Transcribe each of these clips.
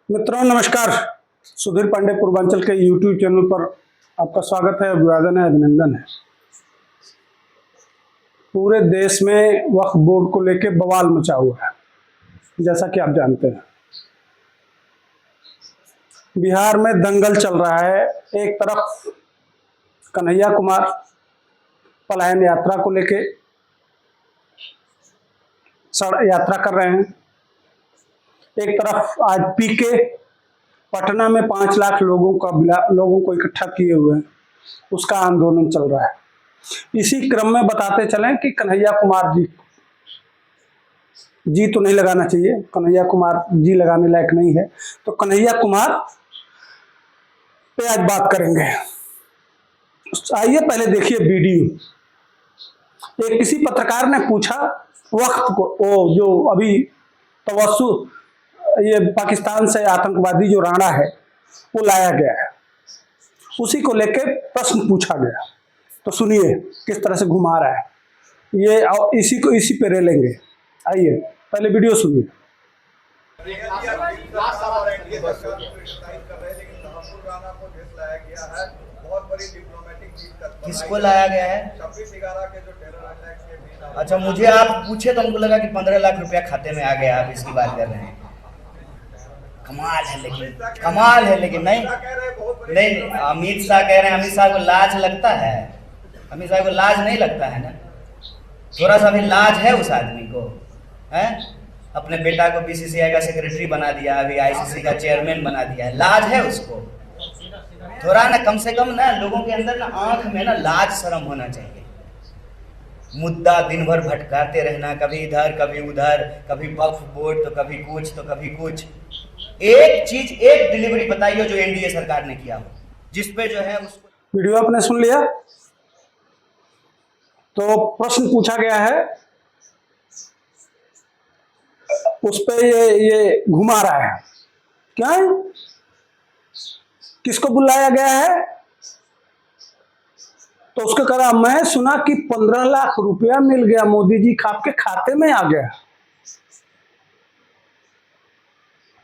मित्रों नमस्कार। सुधीर पांडे पूर्वांचल के यूट्यूब चैनल पर आपका स्वागत है, अभिवादन है, अभिनंदन है। पूरे देश में वक्फ बोर्ड को लेकर बवाल मचा हुआ है, जैसा कि आप जानते हैं। बिहार में दंगल चल रहा है। एक तरफ कन्हैया कुमार पलायन यात्रा को लेके यात्रा कर रहे हैं। एक तरफ आज पीके पटना में 5 लाख लोगों को इकट्ठा किए हुए हैं, उसका आंदोलन चल रहा है। इसी क्रम में बताते चलें कि कन्हैया कुमार जी तो नहीं लगाना चाहिए, कन्हैया कुमार जी लगाने लायक नहीं है, तो कन्हैया कुमार पे आज बात करेंगे। आइए पहले देखिए वीडियो। एक किसी पत्रकार ने पूछा वक्त को, वो जो अभी तवस्सु ये पाकिस्तान से आतंकवादी जो राणा है वो लाया गया है, उसी को लेके प्रश्न पूछा गया। तो सुनिए किस तरह से घुमा रहा है ये, इसी पे रेलेंगे। आइए पहले वीडियो सुनिए। किसको लाया गया है? 26/11 के जो टेरर अटैक के। अच्छा, मुझे आप पूछे तो हमको लगा कि 15 लाख रुपया खाते में आ गया। आप इसकी बात कर रहे हैं। कमाल है लेकिन नहीं, अमित शाह कह रहे हैं। अमित शाह को लाज लगता है? अमित शाह को लाज नहीं लगता है ना? थोड़ा सा भी लाज है उस आदमी को? है अपने बेटा को बीसीसीआई का सेक्रेटरी बना दिया, अभी आईसीसी का चेयरमैन बना दिया। लाज है उसको? थोड़ा ना, कम से कम ना लोगों के अंदर ना आंख में ना लाज शर्म होना चाहिए। मुद्दा दिन भर भटकाते रहना, कभी इधर कभी उधर, कभी वक्फ बोर्ड तो कभी कुछ तो कभी कुछ। एक चीज, एक डिलीवरी बताइए जो एनडीए सरकार ने किया हो, जिसपे जो है उसको। वीडियो आपने सुन लिया। तो प्रश्न पूछा गया है, उस पे ये घुमा रहा है। क्या है? किसको बुलाया गया है? तो उसको कह रहा, मैं सुना कि 15 लाख रुपया मिल गया मोदी जी का, आपके खाते में आ गया।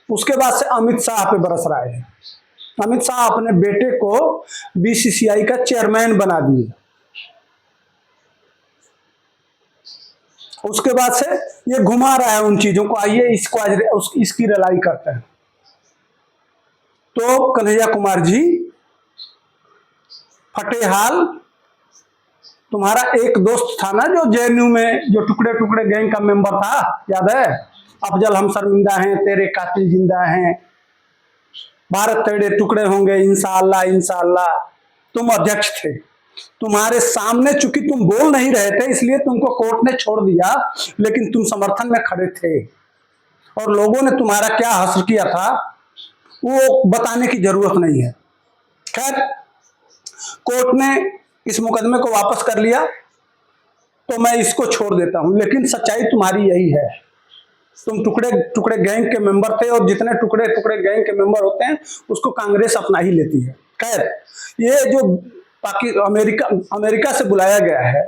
उसके बाद से अमित शाह पे बरस रहा है। अमित शाह अपने बेटे को बीसीसीआई का चेयरमैन बना दिए। उसके बाद से ये घुमा रहा है उन चीजों को। आइए इसकी रलाई करते हैं। तो कन्हैया कुमार जी फटे हाल, तुम्हारा एक दोस्त था ना जो जेएनयू में जो टुकड़े टुकड़े गैंग का मेंबर था, याद है? अफजल हम शर्मिंदा हैं, तेरे कातिल जिंदा हैं, भारत तेरे टुकड़े होंगे इंशाअल्लाह इंशाअल्लाह। तुम अध्यक्ष थे, तुम्हारे सामने चूंकि तुम बोल नहीं रहे थे इसलिए तुमको कोर्ट ने छोड़ दिया, लेकिन तुम समर्थन में खड़े थे और लोगों ने तुम्हारा क्या हश्र किया था वो बताने की जरूरत नहीं है। खैर, कोर्ट ने इस मुकदमे को वापस कर लिया तो मैं इसको छोड़ देता हूं, लेकिन सच्चाई तुम्हारी यही है। तुम टुकड़े टुकड़े गैंग के मेंबर थे और जितने टुकड़े टुकड़े गैंग के मेंबर होते हैं उसको कांग्रेस अपना ही लेती है। खैर, ये जो अमेरिका से बुलाया गया है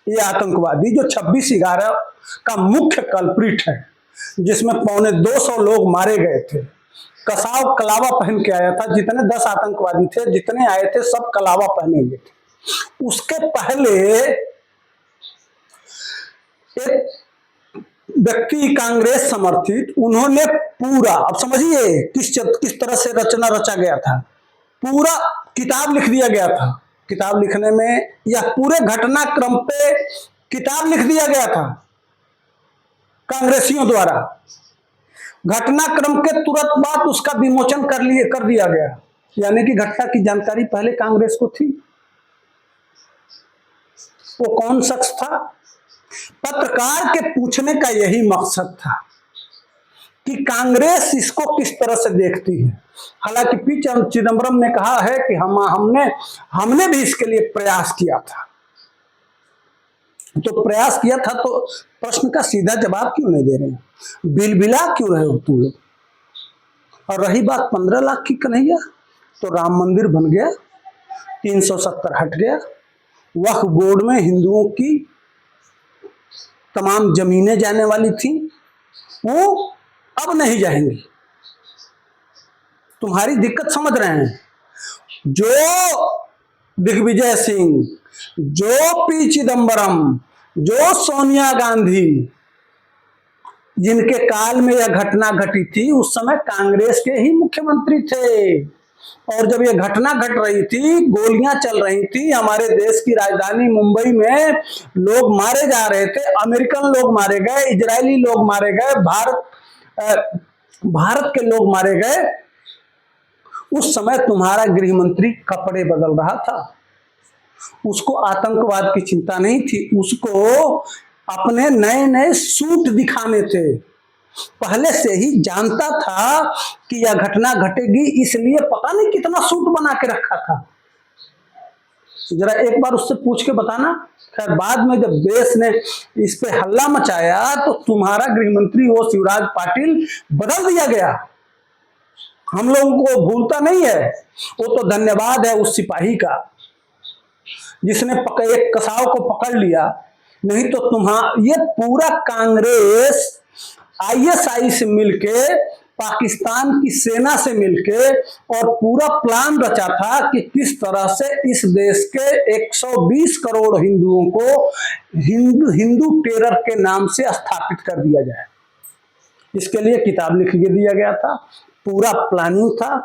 ये आतंकवादी जो 26/11 का मुख्य कल्प्रिट है, जिसमें 250 लोग मारे गए थे, कसाव कलावा पहन के आया था। जितने 10 आतंकवादी थे, जितने आए थे सब कलावा पहने हुए थे। उसके पहले एक व्यक्ति कांग्रेस समर्थित, उन्होंने पूरा, अब समझिए किस तरह से रचना रचा गया था। पूरा किताब लिख दिया गया था। किताब लिखने में या पूरे घटनाक्रम पे किताब लिख दिया गया था कांग्रेसियों द्वारा। घटनाक्रम के तुरंत बाद उसका विमोचन कर दिया गया, यानी कि घटना की जानकारी पहले कांग्रेस को थी। वो कौन शख्स था? पत्रकार के पूछने का यही मकसद था कि कांग्रेस इसको किस तरह से देखती है। हालांकि पी चिदंबरम ने कहा है कि हमने भी इसके लिए प्रयास किया था। तो प्रयास किया था तो प्रश्न का सीधा जवाब क्यों नहीं दे रहे हैं? बिलबिला क्यों रहे हो तुम लोग? और रही बात 15 लाख की कन्हैया, तो राम मंदिर बन गया, 370 हट गया, वक्फ बोर्ड में हिंदुओं की तमाम जमीनें जाने वाली थी वो अब नहीं जाएंगी। तुम्हारी दिक्कत समझ रहे हैं। जो दिग्विजय सिंह, जो पी चिदम्बरम, जो सोनिया गांधी, जिनके काल में यह घटना घटी थी, उस समय कांग्रेस के ही मुख्यमंत्री थे। और जब यह घटना घट रही थी, गोलियां चल रही थी, हमारे देश की राजधानी मुंबई में लोग मारे जा रहे थे, अमेरिकन लोग मारे गए, इजरायली लोग मारे गए, भारत के लोग मारे गए, उस समय तुम्हारा गृह मंत्री कपड़े बदल रहा था। उसको आतंकवाद की चिंता नहीं थी, उसको अपने नए नए सूट दिखाने थे। पहले से ही जानता था कि यह घटना घटेगी, इसलिए पता नहीं कितना सूट बना के रखा था। जरा एक बार उससे पूछ के बताना। खैर बाद में जब देश ने इस पे हल्ला मचाया तो तुम्हारा गृह मंत्री वो शिवराज पाटिल बदल दिया गया। हम लोगों को भूलता नहीं है। वो तो धन्यवाद है उस सिपाही का जिसने एक कसाव को पकड़ लिया। नहीं तो ये पूरा कांग्रेस आईएसआई से मिलके, पाकिस्तान की सेना से मिलके और पूरा प्लान रचा था कि किस तरह से इस देश के 120 करोड़ हिंदुओं को हिंदू टेरर के नाम से स्थापित कर दिया जाए। इसके लिए किताब लिख के दिया गया था, पूरा प्लानिंग था।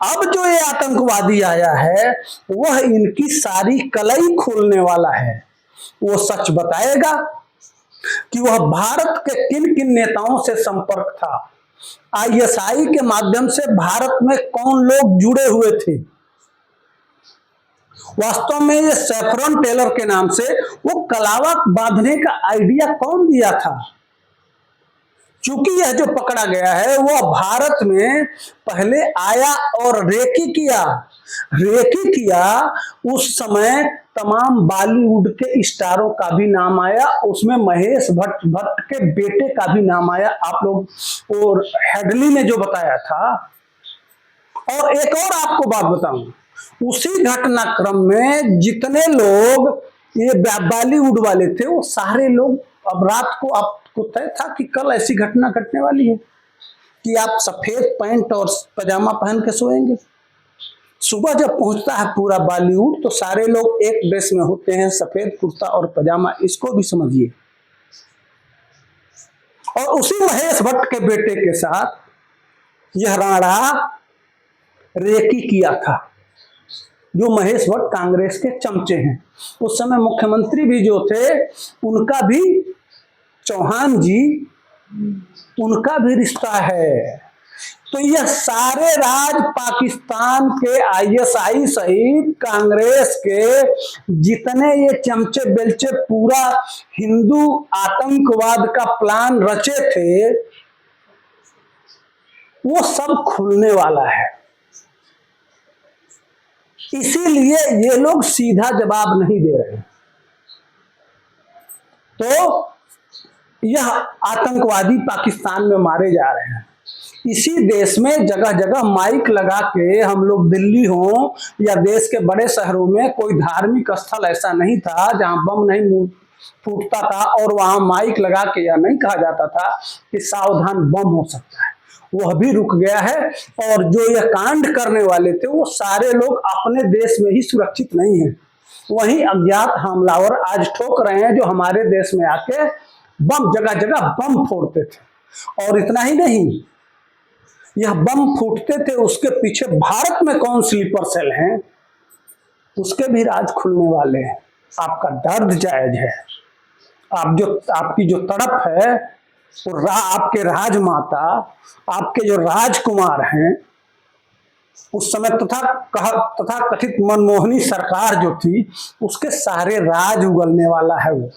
अब जो ये आतंकवादी आया है वह इनकी सारी कलई खोलने वाला है। वो सच बताएगा कि वह भारत के किन किन नेताओं से संपर्क था, आईएसआई के माध्यम से भारत में कौन लोग जुड़े हुए थे। वास्तव में ये सैफरन टेलर के नाम से वो कलावा बांधने का आइडिया कौन दिया था। चूंकि यह जो पकड़ा गया है वह भारत में पहले आया और रेकी किया। उस समय तमाम बॉलीवुड के स्टारों का भी नाम आया, उसमें महेश भट्ट के बेटे का भी नाम आया। आप लोग और हेडली ने जो बताया था। और एक और आपको बात बताऊं, उसी घटनाक्रम में जितने लोग ये बॉलीवुड वाले थे वो सारे लोग, अब रात को आपको तय था कि कल ऐसी घटना घटने वाली है कि आप सफेद पैंट और पजामा पहन के सोएंगे। सुबह जब पहुंचता है पूरा बॉलीवुड तो सारे लोग एक ड्रेस में होते हैं, सफेद कुर्ता और पजामा। इसको भी समझिए। और उसी महेश भट्ट के बेटे के साथ यह राणा रेकी किया था। जो महेश भट्ट कांग्रेस के चमचे हैं, उस समय मुख्यमंत्री भी जो थे उनका भी, चौहान जी, उनका भी रिश्ता है। तो यह सारे राज पाकिस्तान के आईएसआई सहित कांग्रेस के जितने ये चमचे बेलचे पूरा हिंदू आतंकवाद का प्लान रचे थे वो सब खुलने वाला है। इसीलिए ये लोग सीधा जवाब नहीं दे रहे। तो यह आतंकवादी पाकिस्तान में मारे जा रहे हैं। इसी देश में जगह जगह माइक लगा के, हम लोग दिल्ली हो या देश के बड़े शहरों में कोई धार्मिक स्थल ऐसा नहीं था जहां बम नहीं फूटता था और वहां माइक लगा के या नहीं कहा जाता था कि सावधान बम हो सकता है। वह भी रुक गया है। और जो यह कांड करने वाले थे वो सारे लोग अपने देश में ही सुरक्षित नहीं है। वहीं अज्ञात हमलावर आज ठोक रहे हैं जो हमारे देश में आके बम, जगह जगह बम फोड़ते थे। और इतना ही नहीं, यह बम फूटते थे उसके पीछे भारत में कौन स्लीपर सेल हैं उसके भी राज खुलने वाले हैं। आपका दर्द जायज है। आपकी जो तड़प है वो आपके राजमाता, आपके जो राजकुमार हैं, उस समय तथा कथित मनमोहनी सरकार जो थी उसके सारे राज उगलने वाला है वो।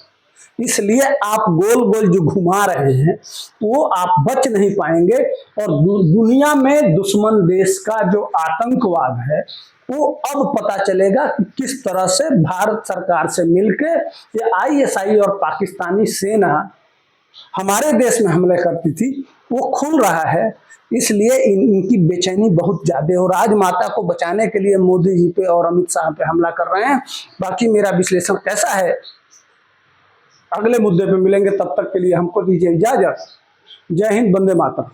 इसलिए आप गोल गोल जो घुमा रहे हैं वो आप बच नहीं पाएंगे। और दुनिया में दुश्मन देश का जो आतंकवाद है वो अब पता चलेगा कि किस तरह से भारत सरकार से मिलके ये आईएसआई और पाकिस्तानी सेना हमारे देश में हमले करती थी, वो खुल रहा है। इसलिए इनकी बेचैनी बहुत ज्यादा है और राजमाता को बचाने के लिए मोदी जी पे और अमित शाह पे हमला कर रहे हैं। बाकी मेरा विश्लेषण कैसा है, अगले मुद्दे पे मिलेंगे। तब तक के लिए हमको दीजिए इजाजत। जय हिंद, वंदे मातरम।